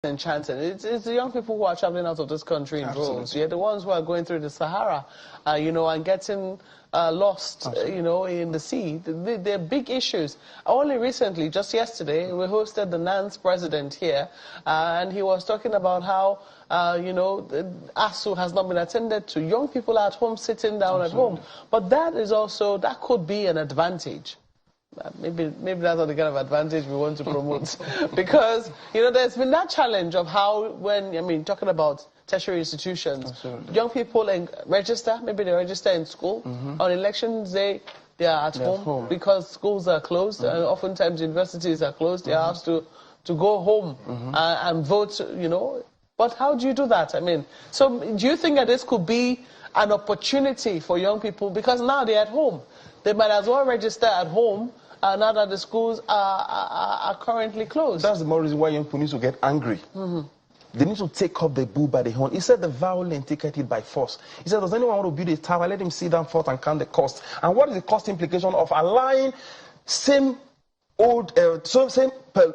enchanted. It's the young people who are traveling out of this country in droves. Yeah, the ones who are going through the Sahara, you know, and getting lost, you know, in the sea. They're big issues. Only recently, just yesterday, we hosted the NANS president here, and he was talking about how, you know, ASU has not been attended to. Young people at home sitting down at home. But that is also, that could be an advantage. Maybe that's not the kind of advantage we want to promote. Because, you know, there's been that challenge of how, when, I mean, talking about tertiary institutions, young people register, maybe they register in school. On elections day, they are at home because schools are closed, and oftentimes universities are closed. They are asked to go home and vote, you know. But how do you do that? I mean, so do you think that this could be an opportunity for young people? Because now they're at home. They might as well register at home now that the schools are currently closed. That's the more reason why young people need to get angry. They need to take up the bull by the horn. He said the violent take it by force. He said, does anyone want to build a tower? Let him sit down forth and count the cost. And what is the cost implication of allowing same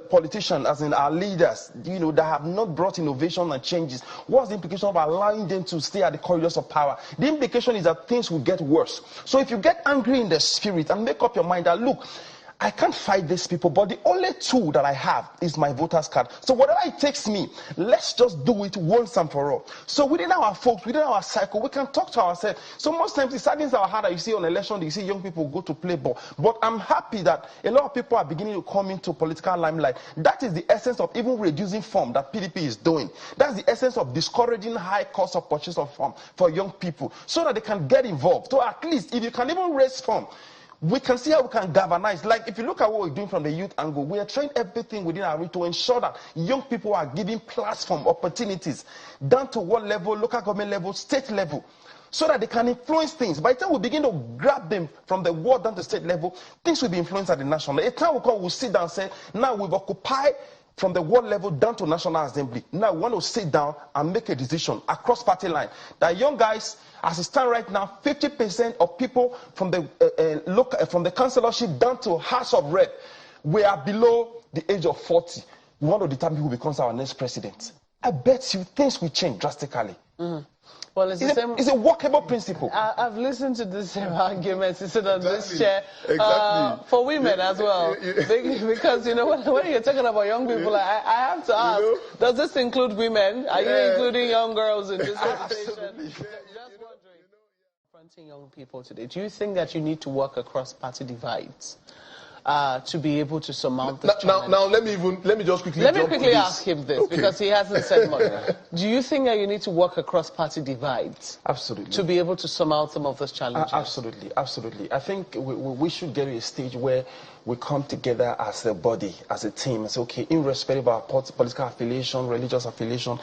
politicians, as in our leaders, you know, that have not brought innovation and changes? What's the implication of allowing them to stay at the corridors of power? The implication is that things will get worse. So if you get angry in the spirit and make up your mind that, look, I can't fight these people, but the only tool that I have is my voter's card. So whatever it takes me, let's just do it once and for all. So within our folks, within our cycle, we can talk to ourselves. So most times it saddens our heart that you see on election, you see young people go to play ball. But I'm happy that a lot of people are beginning to come into political limelight. That is the essence of even reducing form that PDP is doing. That's the essence of discouraging high cost of purchase of form for young people, so that they can get involved. So at least if you can even raise form, we can see how we can galvanize. Like, if you look at what we're doing from the youth angle, we are trying everything within our reach to ensure that young people are given platform opportunities down to what level, local government level, state level, so that they can influence things. By the time we begin to grab them from the ward down to state level, things will be influenced at the national. A time will come, we'll sit down and say, now we've occupied from the world level down to National Assembly. Now we want to sit down and make a decision across party line that young guys, as it stands right now, 50% of people from the from the councillorship down to House of Rep, we are below the age of 40. We want to determine who becomes our next president. I bet you things will change drastically. Well, it's a workable principle. I've listened to the same arguments instead on this chair for women as well. Because, you know, when you're talking about young people, I have to ask, does this include women? Are you including young girls in this conversation? Just wondering, confronting young people today, do you think that you need to work across party divides to be able to surmount this challenge? Now let me just quickly ask him this, because he hasn't said much. Do you think that you need to work across party divides? Absolutely. To be able to surmount some of those challenges? Absolutely, absolutely. I think we should get to a stage where we come together as a body, as a team, and say, okay, irrespective of our political affiliation, religious affiliation,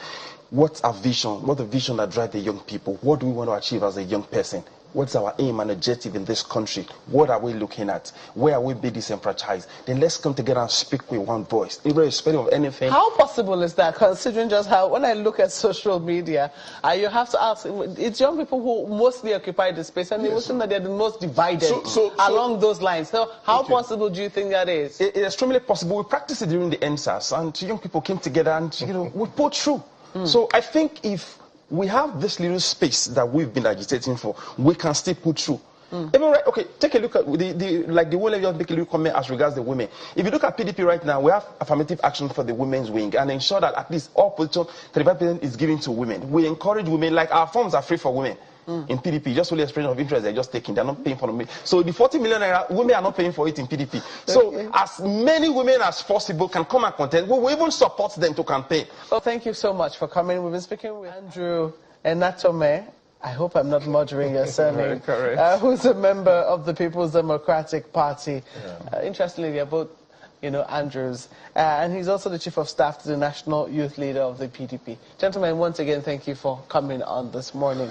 what's our vision? What's the vision that drives the young people? What do we want to achieve as a young person? What's our aim and objective in this country? What are we looking at? Where are we being disenfranchised? Then let's come together and speak with one voice, irrespective of anything. How possible is that, considering just how, when I look at social media, you have to ask, it's young people who mostly occupy the space, and they would seem that they're the most divided along those lines. So how possible do you think that is? It's extremely possible. We practiced it during the NSAS, and young people came together and, you know, we pulled through. So I think if we have this little space that we've been agitating for, we can still put through. Even right, okay, take a look at the women, just make a little comment as regards the women. If you look at PDP right now, we have affirmative action for the women's wing and ensure that at least all position 35% is given to women. We encourage women, like our forms are free for women. In PDP, just only expression of interest, they're just taking, they're not paying for them. So the 40 million women are not paying for it in PDP. So as many women as possible can come and contest. We will even support them to campaign. Well, thank you so much for coming. We've been speaking with Andrew Enatome. I hope I'm not murdering your surname. Who's a member of the People's Democratic Party. Interestingly, they're both, you know, Andrews. And he's also the Chief of Staff to the National Youth Leader of the PDP. Gentlemen, once again, thank you for coming on this morning.